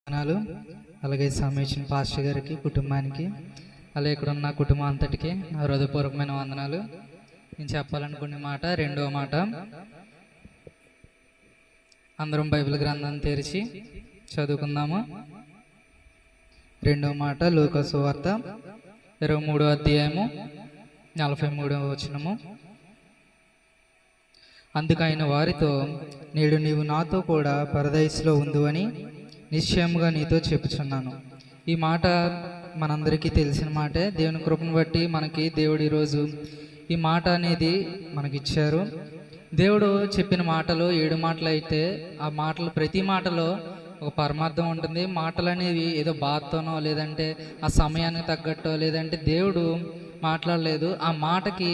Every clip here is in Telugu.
వందనాలు. అలాగే సమీక్షణ పాస్టర్ గారికి, కుటుంబానికి, అలాగే ఇక్కడ ఉన్న కుటుంబం అంతటికి నా హృదయపూర్వకమైన వందనాలు. నేను చెప్పాలనుకునే మాట రెండవ మాట. అందరం బైబిల్ గ్రంథాన్ని తెరిచి చదువుకుందాము. రెండవ మాట లూకా సువార్త 23వ అధ్యాయము 43వ వచనము. అందుకు ఆయన వారితో, నేడు నీవు నాతో కూడా పరదైసులో ఉందువని నిశ్చయముగా నీతో చెప్పుచున్నాను. ఈ మాట మనందరికీ తెలిసిన మాటే. దేవుని కృపను బట్టి మనకి దేవుడు ఈరోజు ఈ మాట అనేది మనకిచ్చారు. దేవుడు చెప్పిన మాటలు 7 మాటలు అయితే ఆ మాటలు ప్రతి మాటలో ఒక పరమార్థం ఉంటుంది. మాటలు అనేవి ఏదో బాధతోనో లేదంటే ఆ సమయానికి తగ్గట్టో లేదంటే దేవుడు మాట్లాడలేదు. ఆ మాటకి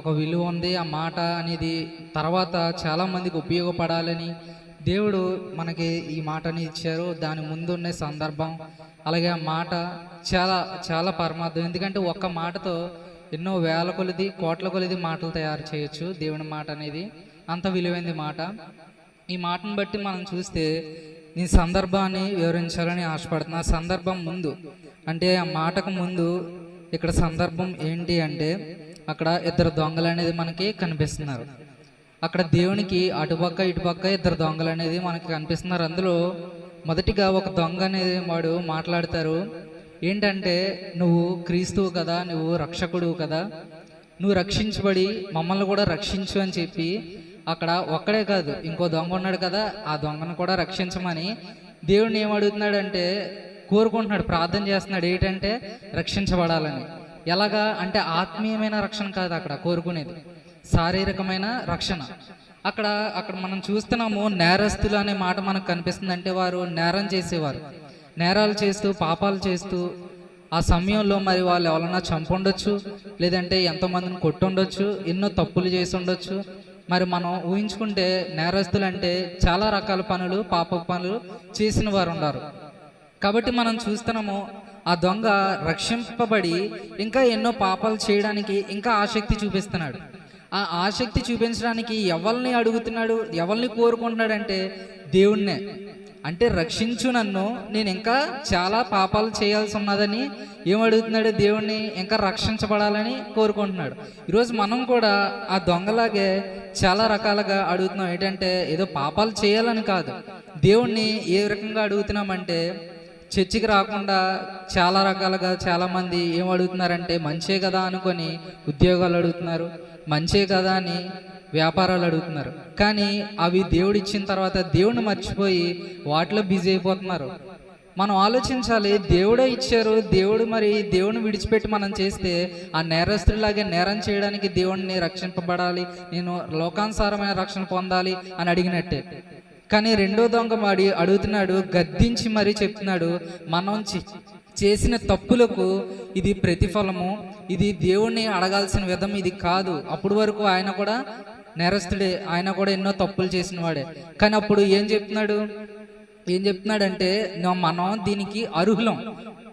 ఒక విలువ ఉంది. ఆ మాట అనేది తర్వాత చాలామందికి ఉపయోగపడాలని దేవుడు మనకి ఈ మాటని ఇచ్చారు. దాని ముందున్న సందర్భం అలాగే ఆ మాట చాలా చాలా పరమార్థం. ఎందుకంటే ఒక్క మాటతో ఎన్నో వేల కొలది కోట్ల కొలది మాటలు తయారు చేయొచ్చు. దేవుని మాట అనేది అంత విలువైంది మాట. ఈ మాటను బట్టి మనం చూస్తే నేను సందర్భాన్ని వివరించాలని ఆశపడుతున్నా. సందర్భం ముందు అంటే ఆ మాటకు ముందు ఇక్కడ సందర్భం ఏంటి అంటే అక్కడ 2 దొంగలు అనేది మనకి కనిపిస్తున్నారు. అక్కడ దేవునికి అటుపక్క ఇటుపక్క 2 దొంగలు అనేది మనకి కనిపిస్తున్నారు. అందులో మొదటిగా ఒక దొంగ అనేది వాడు మాట్లాడతారు. ఏంటంటే, నువ్వు క్రీస్తువు కదా, నువ్వు రక్షకుడు కదా, నువ్వు రక్షించబడి మమ్మల్ని కూడా రక్షించు అని చెప్పి అక్కడ ఒక్కడే కాదు ఇంకో దొంగ ఉన్నాడు కదా, ఆ దొంగను కూడా రక్షించమని దేవుడిని ఏమడుగుతున్నాడంటే కోరుకుంటున్నాడు, ప్రార్థన చేస్తున్నాడు. ఏంటంటే రక్షించబడాలని. ఎలాగా అంటే ఆత్మీయమైన రక్షణ కాదు అక్కడ కోరుకునేది, శారీరకమైన రక్షణ. అక్కడ మనం చూస్తున్నాము నేరస్తులు అనే మాట మనకు కనిపిస్తుంది. అంటే వారు నేరం చేసేవారు, నేరాలు చేస్తూ పాపాలు చేస్తూ ఆ సమయంలో మరి వాళ్ళు ఎవరన్నా చంపుండొచ్చు, లేదంటే ఎంతోమందిని కొట్టుండొచ్చు, ఎన్నో తప్పులు చేసి ఉండొచ్చు. మరి మనం ఊహించుకుంటే నేరస్తులు అంటే చాలా రకాల పనులు, పాప పనులు చేసిన వారు ఉన్నారు. కాబట్టి మనం చూస్తున్నాము ఆ దొంగ రక్షింపబడి ఇంకా ఎన్నో పాపాలు చేయడానికి ఇంకా ఆసక్తి చూపిస్తున్నాడు. ఆ ఆసక్తి చూపించడానికి ఎవరిని అడుగుతున్నాడు, ఎవరిని కోరుకుంటున్నాడంటే దేవుణ్ణే. అంటే రక్షించు నన్ను, నేను ఇంకా చాలా పాపాలు చేయాల్సి ఉన్నదని ఏమడుగుతున్నాడు, దేవుణ్ణి ఇంకా రక్షించబడాలని కోరుకుంటున్నాడు. ఈరోజు మనం కూడా ఆ దొంగలాగే చాలా రకాలుగా అడుగుతున్నాం. ఏంటంటే ఏదో పాపాలు చేయాలని కాదు, దేవుణ్ణి ఏ రకంగా అడుగుతున్నామంటే చర్చికి రాకుండా చాలా రకాలుగా చాలామంది ఏం అడుగుతున్నారంటే మంచే కదా అనుకొని ఉద్యోగాలు అడుగుతున్నారు, మంచే కదా అని వ్యాపారాలు అడుగుతున్నారు. కానీ అవి దేవుడు ఇచ్చిన తర్వాత దేవుడిని మర్చిపోయి వాటిలో బిజీ అయిపోతున్నారు. మనం ఆలోచించాలి, దేవుడే ఇచ్చారు, దేవుడిని విడిచిపెట్టి మనం చేస్తే ఆ నేరస్తులాగే నేరం చేయడానికి దేవుడిని రక్షింపబడాలి, నేను లోకానుసారమైన రక్షణ పొందాలి అని అడిగినట్టే. కానీ రెండో దొంగ అడుగుతున్నాడు, గద్దించి మరీ చెప్తున్నాడు, మనం చేసిన తప్పులకు ఇది ప్రతిఫలము, ఇది దేవుణ్ణి అడగాల్సిన విధం ఇది కాదు. అప్పటి వరకు ఆయన కూడా నేరస్తుడే, ఆయన కూడా ఎన్నో తప్పులు చేసిన వాడే. కానీ అప్పుడు ఏం చెప్తున్నాడంటే మనం దీనికి అర్హులం,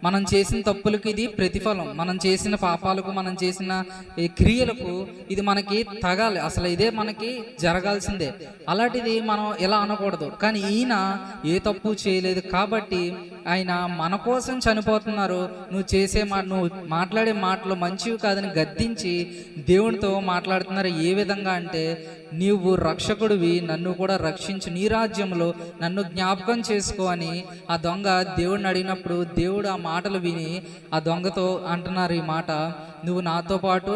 మనం చేసిన తప్పులకు ఇది ప్రతిఫలం, మనం చేసిన పాపాలకు మనం చేసిన క్రియలకు ఇది మనకి తగాలి, అసలు ఇదే మనకి జరగాల్సిందే. అలాంటిది మనం ఎలా అనకూడదు. కానీ ఈయన ఏ తప్పు చేయలేదు కాబట్టి ఆయన మన కోసం చనిపోతున్నారు. నువ్వు మాట్లాడే మాటలు మంచివి కాదని గద్దించి దేవునితో మాట్లాడుతున్నారు. ఏ విధంగా అంటే, నీవు రక్షకుడివి, నన్ను కూడా రక్షించు, నీ రాజ్యంలో నన్ను జ్ఞాపకం చేసుకో అని ఆ దొంగ దేవుడిని అడిగినప్పుడు దేవుడు ఆ మాటలు విని ఆ దొంగతో అంటున్నారు ఈ మాట, నువ్వు నాతో పాటు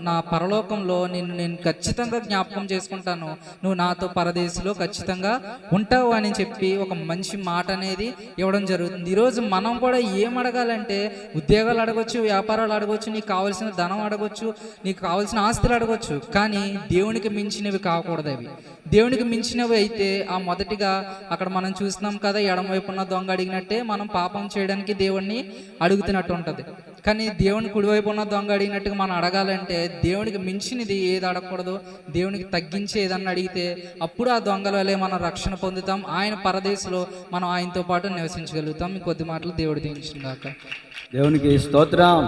నా పరలోకంలో నేను ఖచ్చితంగా జ్ఞాపకం చేసుకుంటాను, నువ్వు నాతో పరదేశంలో ఖచ్చితంగా ఉంటావు అని చెప్పి ఒక మంచి మాట అనేది ఇవ్వడం జరుగుతుంది. ఈరోజు మనం కూడా ఏం అడగాలంటే ఉద్యోగాలు అడగొచ్చు, వ్యాపారాలు అడగొచ్చు, నీకు కావాల్సిన ధనం అడగొచ్చు, నీకు కావాల్సిన ఆస్తులు అడగొచ్చు. కానీ దేవునికి మించినవి కాకూడదు. అవి దేవునికి మించినవి అయితే ఆ మొదటిగా అక్కడ మనం చూస్తున్నాం కదా, ఎడమవైపు ఉన్న దొంగ అడిగినట్టే మనం పాపం చేయడానికి దేవుణ్ణి అడుగుతున్నట్టు ఉంటుంది. కానీ దేవుని కుడివైపు ఉన్న దొంగ అడిగినట్టుగా మనం అడగాలంటే దేవునికి మించినది ఏది అడగకూడదు, దేవునికి తగ్గించి ఏదన్నా అడిగితే అప్పుడు ఆ దొంగల వల్లే మనం రక్షణ పొందుతాం. ఆయన పరదేశంలో మనం ఆయనతో పాటు నివసించగలుగుతాం. కొద్ది మాటలు దేవుడు దీవించుగాక. దేవునికి స్తోత్రం.